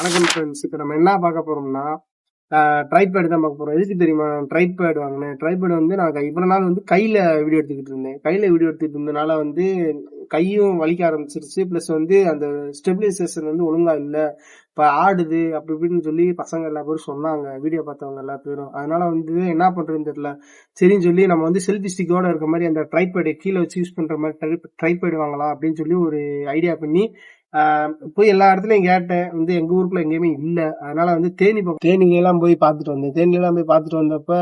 வணக்கம் ஃப்ரெண்ட்ஸ். இப்போ நம்ம என்ன பார்க்க போறோம்னா ட்ரைபேட் தான் பார்க்க போறோம். எதுக்கு தெரியுமா ட்ரைபேட் வாங்கினேன்? ட்ரைபேட் வந்து நான் இவ்வளவு நாள் வந்து கையில வீடியோ எடுத்துக்கிட்டு இருந்தேன். கையில வீடியோ எடுத்துக்கிட்டு இருந்தனால வந்து கையும் வலிக்க ஆரம்பிச்சிருச்சு. பிளஸ் வந்து அந்த ஸ்டெபிலைசேஷன் வந்து ஒழுங்கா இல்ல, இப்ப ஆடுது அப்படி இப்படின்னு சொல்லி பசங்க எல்லா பேரும் சொன்னாங்க, வீடியோ பார்த்தவங்க எல்லா பேரும். அதனால வந்து என்ன பண்றதுன்னு தெரியல. சரின்னு சொல்லி நம்ம வந்து செல்ஃபி ஸ்டிக்கோட இருக்க மாதிரி அந்த ட்ரைபேடை கீழே வச்சு யூஸ் பண்ற மாதிரி ட்ரைபேட் வாங்கலாம் அப்படின்னு சொல்லி ஒரு ஐடியா பண்ணி போய் எல்லா இடத்துலயும் கேட்டேன். வந்து எங்க ஊருக்குள்ள எங்கேயுமே இல்ல. அதனால வந்து தேனிக்கெல்லாம் போய் பார்த்துட்டு வந்தேன். தேனியெல்லாம் போய் பார்த்துட்டு வந்தப்ப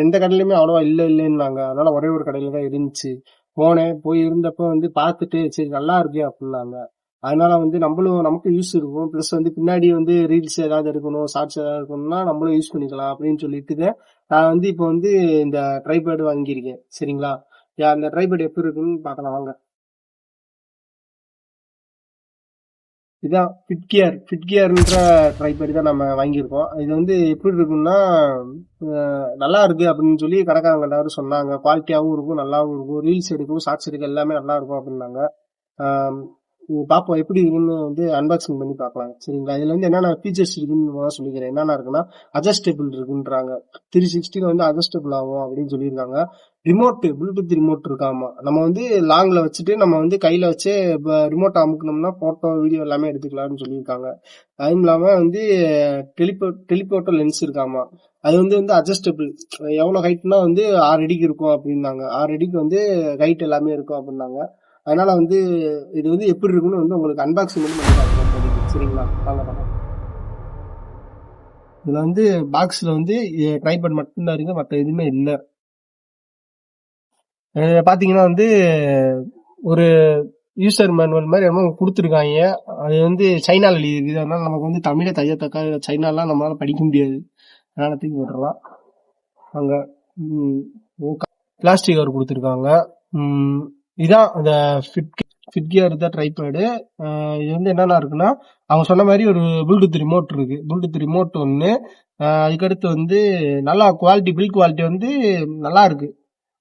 எந்த கடையிலுமே அவ்வளவா இல்லைன்னாங்க. அதனால ஒரே ஒரு கடையில தான் இருந்துச்சு. போனேன். போய் இருந்தப்ப வந்து பார்த்துட்டு சரி நல்லா இருக்கு அப்படின்னாங்க. அதனால வந்து நமக்கு யூஸ் இருக்கும். பிளஸ் வந்து பின்னாடி வந்து ரீல்ஸ் ஏதாவது எடுக்கணும், ஷார்ட்ஸ் ஏதாவது இருக்கணும்னா நம்மளும் யூஸ் பண்ணிக்கலாம் அப்படின்னு சொல்லிட்டு நான் வந்து இப்போ வந்து இந்த ட்ரைபேட் வாங்கியிருக்கேன். சரிங்களா? அந்த ட்ரைபேட் எப்படி இருக்குன்னு பார்க்கலாம் வாங்க. இதான் ஃபிட்கியர்ன்ற ட்ரைபேட் தான் நம்ம வாங்கியிருக்கோம். இது வந்து எப்படி இருக்குன்னா நல்லா இருக்கு அப்படின்னு சொல்லி கடைக்காரங்க எல்லாரும் சொன்னாங்க. குவாலிட்டியாகவும் இருக்கும், நல்லாவும் இருக்கும், ரீல்ஸ் எடுக்கும், ஷார்ட்ஸ் எடுக்க எல்லாமே நல்லா இருக்கும் அப்படின்னாங்க. பார்ப்போம் எப்படி இருக்குன்னு வந்து அன்பாக்சிங் பண்ணி பார்க்கலாம். சரிங்களா? இதுல வந்து என்னென்ன ஃபீச்சர்ஸ் இருக்குன்னு சொல்லிக்கிறேன். என்னென்ன இருக்குன்னா அட்ஜஸ்டபிள் இருக்குன்றாங்க. 360 வந்து அட்ஜஸ்டபிள் ஆகும் அப்படின்னு சொல்லியிருக்காங்க. ப்ளூடூத் ரிமோட் இருக்காமா. நம்ம வந்து லாங்ல வச்சுட்டு நம்ம வந்து கையில வச்சு ரிமோட் அமுக்கணும்னா போட்டோ வீடியோ எல்லாமே எடுத்துக்கலாம்னு சொல்லியிருக்காங்க. அதுவும் இல்லாம வந்து டெலிபோட்டோ லென்ஸ் இருக்காமா. அது வந்து அட்ஜஸ்டபிள். எவ்வளவு ஹைட்னா வந்து 6 அடிக்கு இருக்கும் அப்படின்னாங்க. 6 அடிக்கு வந்து ஹைட் எல்லாமே இருக்கும் அப்படின்னாங்க. அதனால வந்து இது வந்து எப்படி இருக்குன்னு வந்து உங்களுக்கு அன்பாக்சிங் பண்ணி பண்ணிருக்காங்க. சரிங்களா? வாங்க பார்க்கலாம். இதுல வந்து பாக்ஸ்ல வந்து ட்ரைபேட் மட்டும்தான் இருக்கு, மற்ற எதுவுமே இல்லை. பாத்தீங்கன்னா வந்து ஒரு யூசர் மேனுவல் மாதிரி நம்ம கொடுத்துருக்காங்க. அது வந்து சைனால எழுதிருக்கு. அதனால நமக்கு வந்து தமிழை தையத்தக்க சைனாலாம் நம்மளால படிக்க முடியாது. அதனால தூக்கி போட்டுறலாம். அங்க பிளாஸ்டிக் கவர் கொடுத்துருக்காங்க. இதான் அந்த ஃபிட்கியர் தான் ட்ரைபேடு. இது வந்து என்னென்ன இருக்குன்னா அவங்க சொன்ன மாதிரி ஒரு ப்ளூடூத் ரிமோட் இருக்கு. ப்ளூடூத் ரிமோட் ஒன்று. அதுக்கடுத்து வந்து நல்லா குவாலிட்டி, பில்ட் குவாலிட்டி வந்து நல்லா இருக்கு.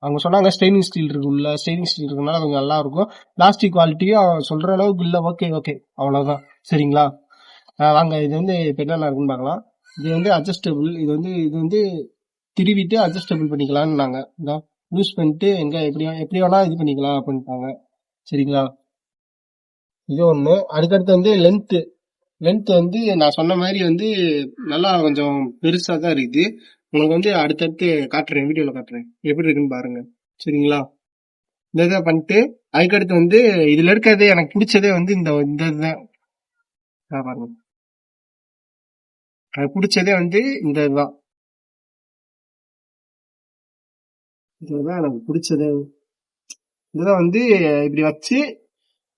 அவங்க சொன்னாங்க ஸ்டெயினிங் ஸ்டீல் இருக்கு, உள்ள ஸ்டெயினிங் ஸ்டீல் இருக்குனால கொஞ்சம் நல்லா இருக்கும். பிளாஸ்டிக் குவாலிட்டியும் சொல்ற அளவுக்கு இல்ல. ஓகே அவ்வளவுதான். சரிங்களா? வாங்க இது வந்து இப்போ என்னென்ன இருக்குன்னு பார்க்கலாம். இது வந்து அட்ஜஸ்டபிள். இது வந்து திருவிட்டு அட்ஜஸ்டபிள் பண்ணிக்கலாம்னு நாங்க யூஸ் பண்ணிட்டு எங்க எப்படி வேணா இது பண்ணிக்கலாம் அப்படின்ட்டாங்க. சரிங்களா? இது ஒண்ணு. அதுக்கடுத்து வந்து லென்த் வந்து நான் சொன்ன மாதிரி வந்து நல்லா கொஞ்சம் பெருசா தான் இருக்குது. உங்களுக்கு வந்து அடுத்தடுத்து காட்டுறேன், வீடியோல காட்டுறேன் எப்படி இருக்குன்னு பாருங்க. சரிங்களா? இந்த இதை பண்ணிட்டு அதுக்கடுத்து வந்து இதுல இருக்கிறதே எனக்கு பிடிச்சதே வந்து இந்த இதுதான் பாருங்க. எனக்கு பிடிச்சதே வந்து இந்த இதுதான். இதுதான் எனக்கு பிடிச்சதே. இதுதான் வந்து இப்படி வச்சு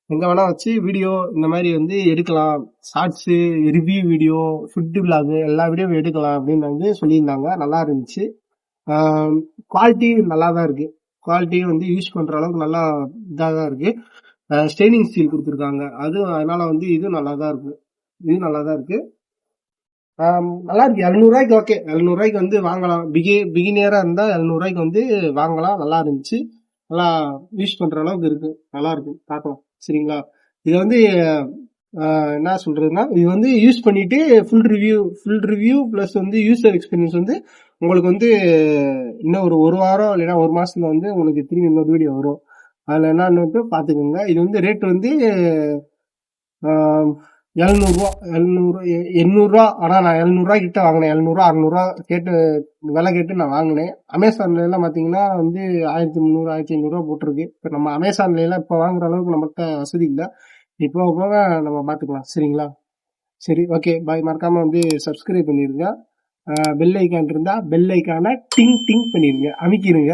எங்க வேணா வச்சு வீடியோ இந்த மாதிரி வந்து எடுக்கலாம். Shorts, review video, food vlog எல்லா வீடியோவும் எடுக்கலாம் அப்படின்னு வந்து சொல்லியிருந்தாங்க. நல்லா இருந்துச்சு. குவாலிட்டி நல்லா தான் இருக்கு. குவாலிட்டியும் வந்து யூஸ் பண்ற அளவுக்கு நல்லா இதாக தான் இருக்கு. ஸ்டெயினிங் ஸ்டீல் கொடுத்துருக்காங்க. அதனால வந்து இது நல்லா தான் இருக்கு. நல்லா இருக்கு. 700 ரூபாய்க்கு ஓகே. 700 ரூபாய்க்கு வந்து வாங்கலாம். பிகினியரா இருந்தா 700 ரூபாய்க்கு வந்து வாங்கலாம். நல்லா இருந்துச்சு. நல்லா யூஸ் பண்ற அளவுக்கு இருக்கு. நல்லா இருக்கு பார்க்கலாம். சரிங்களா? இது வந்து என்ன சொல்றதுன்னா இது வந்து யூஸ் பண்ணிட்டு ஃபுல் ரிவ்யூ பிளஸ் வந்து யூசர் எக்ஸ்பீரியன்ஸ் வந்து உங்களுக்கு வந்து இன்னும் ஒரு வாரம் இல்லைன்னா ஒரு மாசத்துல வந்து உங்களுக்கு திரும்பி இன்னொரு வீடியோ வரும். அதுல என்னன்னு பாத்துக்கோங்க. இது வந்து ரேட் வந்து 700 800. ஆனா நான் 700 ரூபாய் கிட்ட வாங்கினேன். 700 600 கேட்டு விலை கேட்டு நான் வாங்கினேன். அமேசான்ல எல்லாம் பாத்தீங்கன்னா வந்து 1300 1500 போட்டிருக்கு. இப்ப நம்ம அமேசான்ல எல்லாம் இப்ப வாங்குற அளவுக்கு நம்மகிட்ட வசதி இல்லை. இப்போ போக நம்ம பாத்துக்கலாம். சரிங்களா? சரி, ஓகே, பாய். மறக்காம வந்து சப்ஸ்கிரைப் பண்ணிருங்க. பெல் ஐக்கான் இருந்தா பெல் ஐக்கான டிங் பண்ணிருங்க, அமைக்கிருங்க.